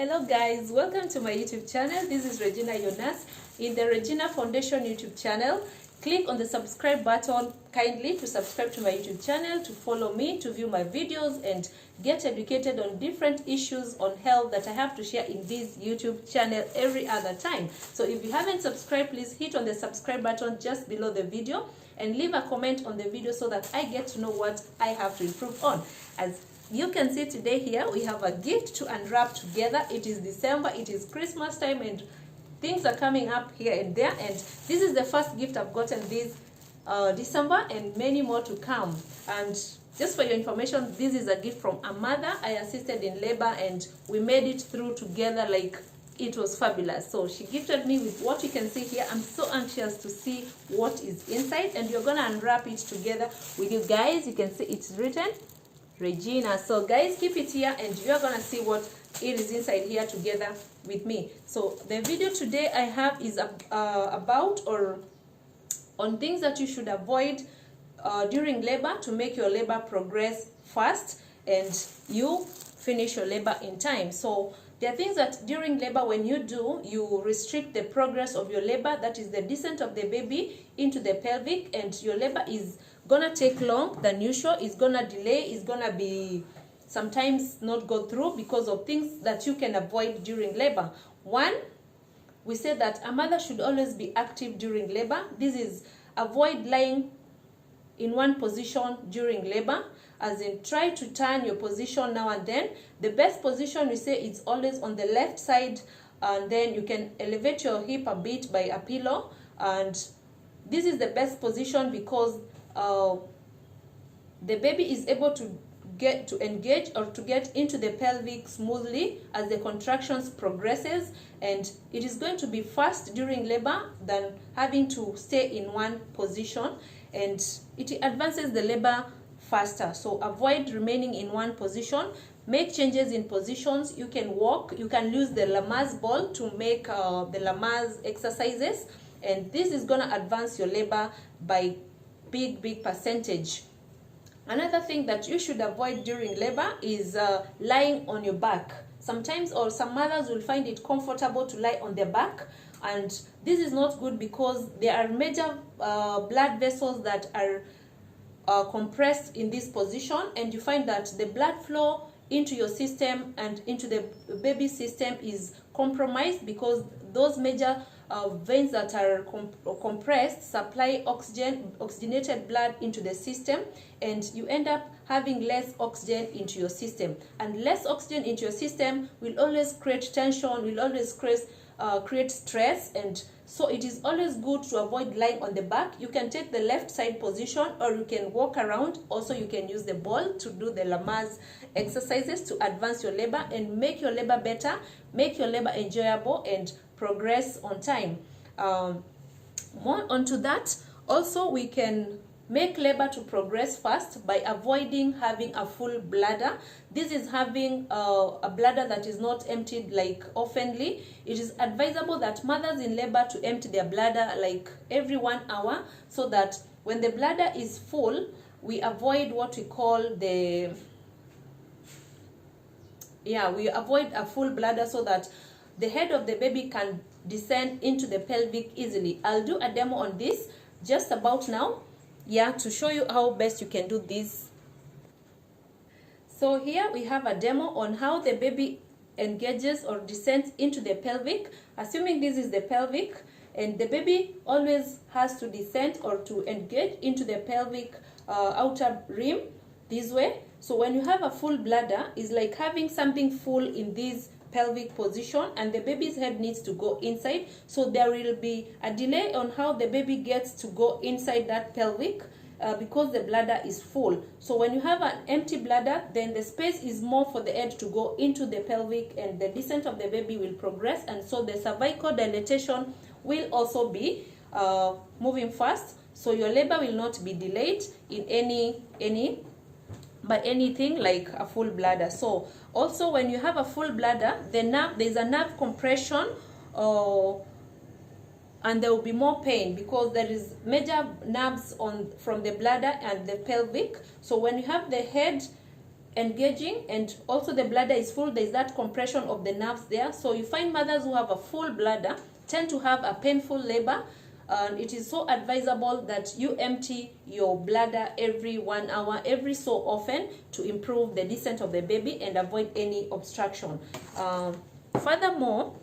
Hello guys, welcome to my YouTube channel. This is Regina, your nurse. In the Regina Foundation YouTube channel, click on the subscribe button kindly to subscribe to my YouTube channel, to follow me, to view my videos and get educated on different issues on health that I have to share in this YouTube channel every other time. So if you haven't subscribed, please hit on the subscribe button just below the video and leave a comment on the video so that I get to know what I have to improve on. As you can see today here, we have a gift to unwrap together. It is December, it is Christmas time, and things are coming up here and there. And this is the first gift I've gotten this December, and many more to come. And just for your information, this is a gift from a mother. I assisted in labor and we made it through together. Like, it was fabulous. So she gifted me with what you can see here. I'm so anxious to see what is inside, and you're gonna unwrap it together with you guys. You can see it's written Regina. So guys, keep it here and you're gonna see what it is inside here together with me. So the video today I have is about or on things that you should avoid during labor to make your labor progress fast and you finish your labor in time. So there are things that during labor, when you do, you restrict the progress of your labor, that is the descent of the baby into the pelvic, and your labor is gonna take long than usual, it's gonna delay, it's gonna be sometimes not go through because of things that you can avoid during labor. One, we say that a mother should always be active during labor. This is avoid lying in one position during labor, as in try to turn your position now and then. The best position we say is always on the left side, and then you can elevate your hip a bit by a pillow, and this is the best position because the baby is able to get to engage or to get into the pelvic smoothly as the contractions progresses, and it is going to be fast during labor than having to stay in one position, and it advances the labor faster. So avoid remaining in one position. Make changes in positions. You can walk, you can use the Lamaze ball to make the Lamaze exercises, and this is going to advance your labor by big percentage. Another thing that you should avoid during labor is lying on your back. Sometimes, or some mothers will find it comfortable to lie on their back, and this is not good because there are major blood vessels that are compressed in this position, and you find that the blood flow into your system and into the baby system is compromised because those major veins that are compressed supply oxygenated blood into the system, and you end up having less oxygen into your system, and less oxygen into your system will always create tension, will always create stress, and so it is always good to avoid lying on the back. You can take the left side position or you can walk around. Also, you can use the ball to do the Lamaze exercises to advance your labor and make your labor better, make your labor enjoyable and progress on time. More onto that, also we can make labor to progress fast by avoiding having a full bladder. This is having a bladder that is not emptied like oftenly. It is advisable that mothers in labor to empty their bladder like every 1 hour, so that when the bladder is full, we avoid what we call we avoid a full bladder so that the head of the baby can descend into the pelvic easily. I'll do a demo on this just about now, to show you how best you can do this. So here we have a demo on how the baby engages or descends into the pelvic. Assuming this is the pelvic, and the baby always has to descend or to engage into the pelvic outer rim this way. So when you have a full bladder, it's like having something full in this pelvic position, and the baby's head needs to go inside, so there will be a delay on how the baby gets to go inside that pelvic because the bladder is full. So when you have an empty bladder, then the space is more for the head to go into the pelvic, and the descent of the baby will progress, and so the cervical dilatation will also be moving fast, so your labor will not be delayed in by anything like a full bladder. So also when you have a full bladder, there's a nerve compression and there will be more pain because there is major nerves from the bladder and the pelvic. So when you have the head engaging, and also the bladder is full, there's that compression of the nerves there. So you find mothers who have a full bladder tend to have a painful labor. It is so advisable that you empty your bladder every 1 hour, every so often, to improve the descent of the baby and avoid any obstruction. Furthermore,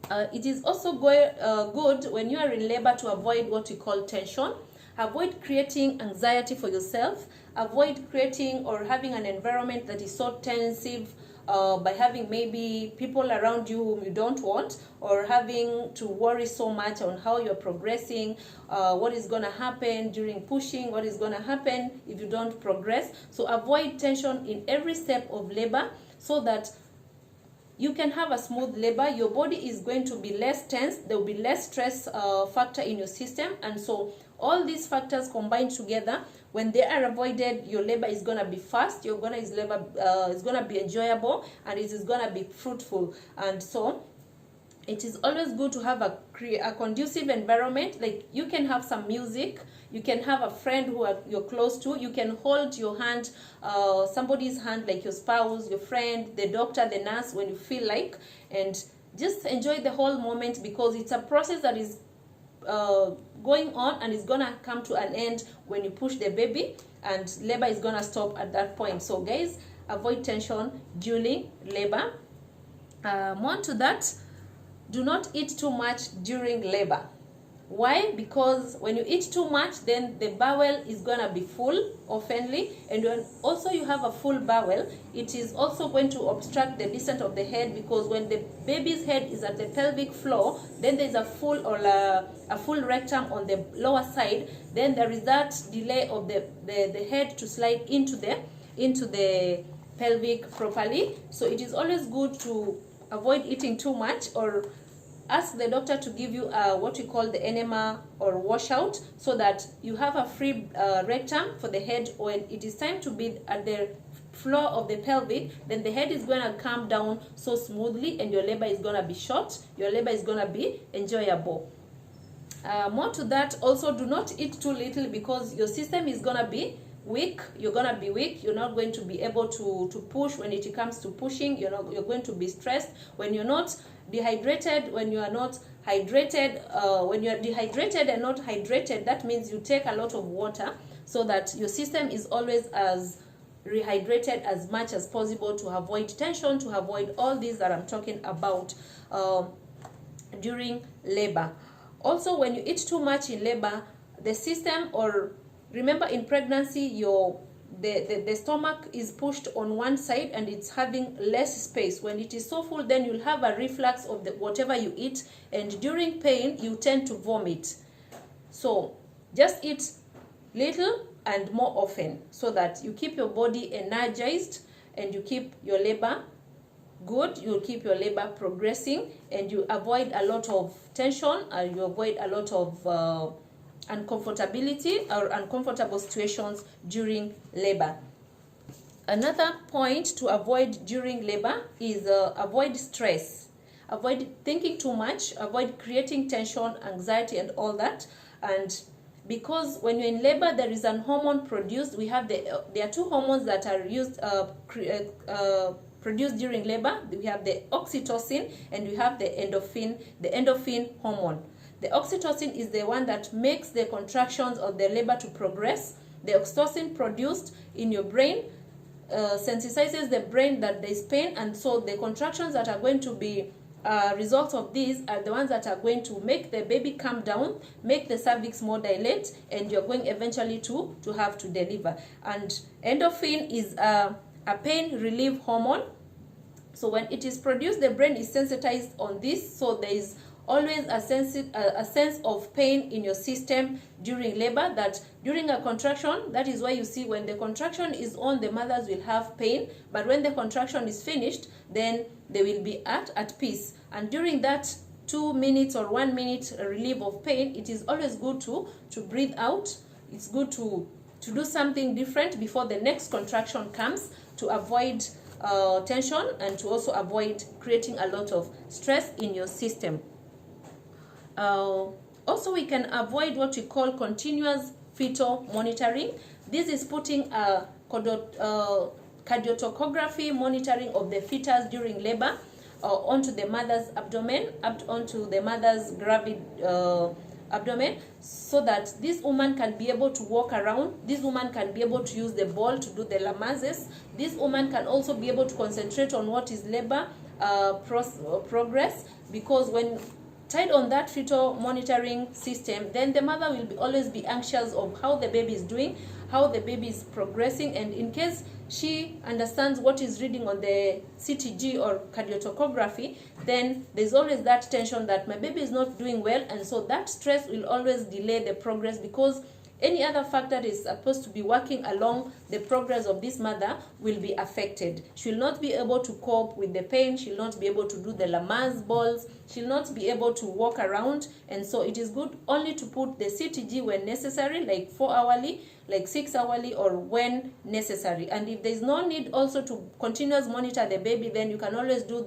it is also good when you are in labor to avoid what we call tension. Avoid creating anxiety for yourself. Avoid creating or having an environment that is so tensive, by having maybe people around you whom you don't want, or having to worry so much on how you're progressing, what is going to happen during pushing, what is going to happen if you don't progress. So avoid tension in every step of labor so that you can have a smooth labor. Your body is going to be less tense. There will be less stress factor in your system. And so all these factors combined together, when they are avoided, your labor is going to be fast, your labor is going to be enjoyable, and it is going to be fruitful. And so it is always good to have a conducive environment. Like, you can have some music, you can have a friend who you're close to, you can hold your hand, somebody's hand, like your spouse, your friend, the doctor, the nurse, when you feel like, and just enjoy the whole moment, because it's a process that is going on, and it's gonna come to an end when you push the baby, and labor is gonna stop at that point. So guys, avoid tension during labor. More to that, do not eat too much during labor. Why? Because when you eat too much, then the bowel is gonna be full oftenly, and when also you have a full bowel, it is also going to obstruct the descent of the head, because when the baby's head is at the pelvic floor, then there's a full or a full rectum on the lower side. Then there is that delay of the head to slide into the pelvic properly. So it is always good to avoid eating too much, or ask the doctor to give you what we call the enema or washout, so that you have a free rectum for the head. When it is time to be at the floor of the pelvic, then the head is going to come down so smoothly, and your labor is going to be short, your labor is going to be enjoyable. More to that, also do not eat too little, because your system is going to be weak. You're going to be weak. You're not going to be able to push. When it comes to pushing, you're going to be stressed. When you're not dehydrated, when you are not hydrated, when you are dehydrated and not hydrated, that means you take a lot of water, so that your system is always as rehydrated as much as possible, to avoid tension, to avoid all these that I'm talking about during labor. Also, when you eat too much in labor, the system, or remember, in pregnancy, the stomach is pushed on one side and it's having less space. When it is so full, then you'll have a reflux of whatever you eat, and during pain you tend to vomit. So just eat little and more often, so that you keep your body energized and you keep your labor good, you'll keep your labor progressing, and you avoid a lot of tension, and you avoid a lot of uncomfortability or uncomfortable situations during labor. Another point to avoid during labor is avoid stress. Avoid thinking too much, avoid creating tension, anxiety, and all that. And because when you're in labor, there is an hormone produced. We have there are two hormones that are used produced during labor. We have the oxytocin and we have the endorphin hormone. The oxytocin is the one that makes the contractions of the labor to progress. The oxytocin produced in your brain sensitizes the brain that there is pain, and so the contractions that are going to be results of these are the ones that are going to make the baby calm down, make the cervix more dilate, and you're going eventually to have to deliver. And endorphin is a pain relief hormone. So when it is produced, the brain is sensitized on this, so there is always a sense of pain in your system during labor, that during a contraction, that is why you see when the contraction is on, the mothers will have pain, but when the contraction is finished, then they will be at peace. And during that 2 minutes or 1 minute relief of pain, it is always good to breathe out. It's good to do something different before the next contraction comes, to avoid tension and to also avoid creating a lot of stress in your system. Also, we can avoid what we call continuous fetal monitoring. This is putting cardiotocography, monitoring of the fetus during labor, onto the mother's abdomen, onto the mother's gravid abdomen, so that this woman can be able to walk around. This woman can be able to use the ball to do the Lamases. This woman can also be able to concentrate on what is labor progress, because when tied on that fetal monitoring system, then the mother will always be anxious of how the baby is doing, how the baby is progressing, and in case she understands what is reading on the CTG or cardiotocography, then there's always that tension that my baby is not doing well, and so that stress will always delay the progress, because any other factor that is supposed to be working along the progress of this mother will be affected. She will not be able to cope with the pain. She will not be able to do the Lamaze balls. She will not be able to walk around. And so it is good only to put the CTG when necessary, like 4 hourly, like 6 hourly, or when necessary. And if there is no need also to continuously monitor the baby, then you can always do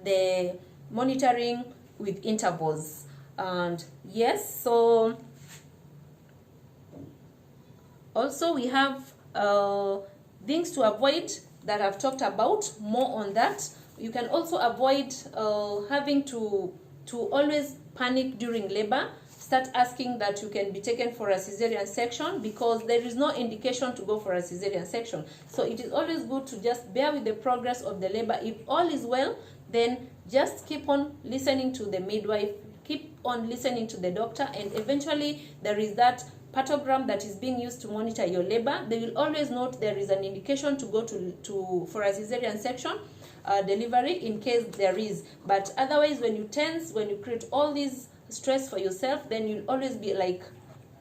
the monitoring with intervals. And yes, so also we have things to avoid that I've talked about, more on that. You can also avoid having to always panic during labor. Start asking that you can be taken for a cesarean section, because there is no indication to go for a cesarean section. So it is always good to just bear with the progress of the labor. If all is well, then just keep on listening to the midwife, keep on listening to the doctor, and eventually there is that pathogram that is being used to monitor your labor. They will always note there is an indication to go for a cesarean section delivery in case there is. But otherwise, when you tense, when you create all these stress for yourself, then you'll always be like,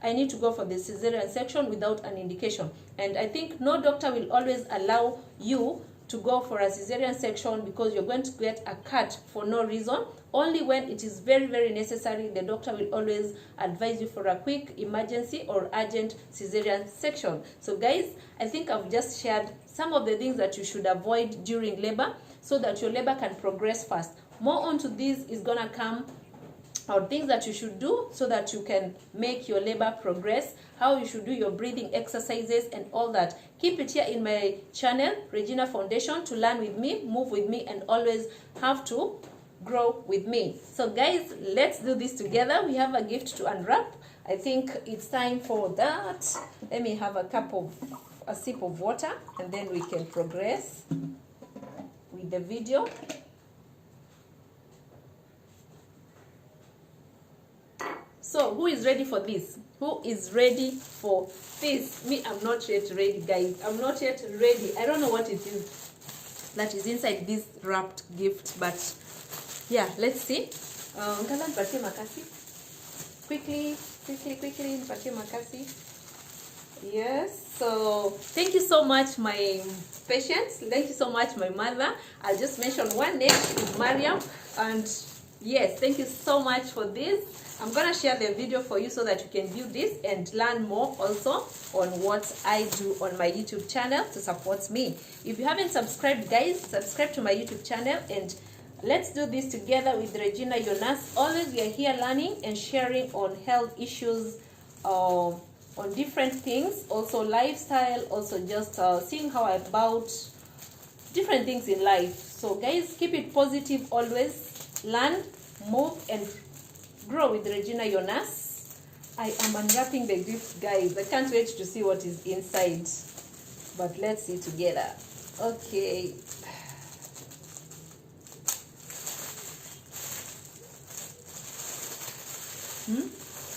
I need to go for the cesarean section without an indication. And I think no doctor will always allow you to go for a cesarean section because you're going to get a cut for no reason. Only when it is very, very necessary, the doctor will always advise you for a quick emergency or urgent cesarean section. So guys, I think I've just shared some of the things that you should avoid during labor so that your labor can progress fast. More onto this is gonna come, or things that you should do so that you can make your labor progress, how you should do your breathing exercises and all that. Keep it here in my channel, Regina Foundation, to learn with me, move with me, and always have to grow with me. So guys, let's do this together. We have a gift to unwrap. I think it's time for that. Let me have a sip of water, and then we can progress with the video. So who is ready for this? Who is ready for this? Me, I'm not yet ready, guys. I'm not yet ready. I don't know what it is that is inside this wrapped gift, but yeah, let's see. Nipatie makasi. Quickly, nipatie makasi. Yes, so thank you so much, my patients. Thank you so much, my mother. I'll just mention one name, is Mariam. And yes, thank you so much for this. I'm gonna share the video for you so that you can view this and learn more also on what I do on my YouTube channel to support me. If you haven't subscribed, guys, subscribe to my YouTube channel, and let's do this together with Regina, your nurse. Always we are here learning and sharing on health issues, on different things, also lifestyle, also just seeing how about different things in life. So guys, keep it positive always. Learn, move, and grow with Regina, your nurse. I am unwrapping the gift, guys. I can't wait to see what is inside. But let's see together. Okay.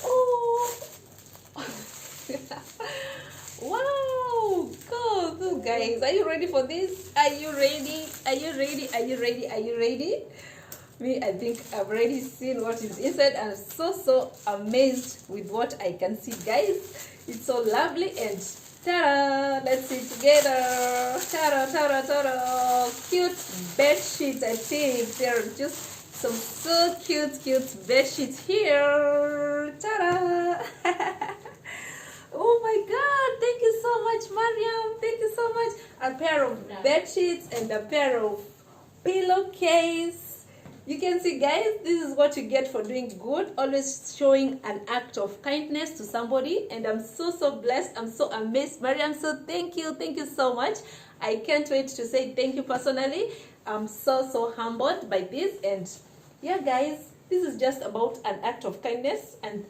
Oh! Wow! Go, guys. Are you ready for this? Are you ready? Are you ready? Are you ready? Are you ready? Me, I think I've already seen what is inside. I'm so amazed with what I can see, guys. It's so lovely, and ta-da! Let's see together. Ta-da! Cute bed sheets. I think they're just some so cute bed sheets here. Ta-da! Oh my God! Thank you so much, Mariam. Thank you so much. A pair of bed sheets and a pair of pillowcase. You can see, guys, this is what you get for doing good, always showing an act of kindness to somebody. And I'm so blessed. I'm so amazed, Mariam. So thank you so much. I can't wait to say thank you personally. I'm so humbled by this. And yeah, guys, this is just about an act of kindness, and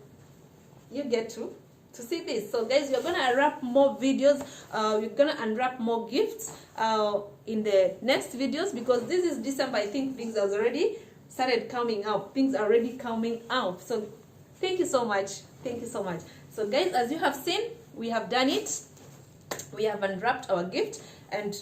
you get to see this. So guys, we're gonna unwrap more videos, we're gonna unwrap more gifts in the next videos, because this is December. I think things have already started coming out. Things are already coming out. So thank you so much. Thank you so much. So guys, as you have seen, we have done it. We have unwrapped our gift. And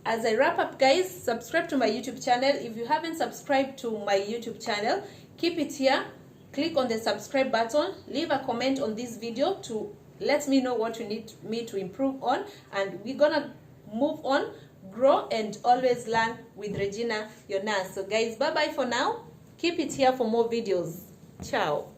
as I wrap up, guys, subscribe to my YouTube channel. If you haven't subscribed to my YouTube channel, keep it here. Click on the subscribe button. Leave a comment on this video to let me know what you need me to improve on. And we're gonna move on, grow, and always learn with Regina, your nurse. So guys, bye-bye for now. Keep it here for more videos. Ciao.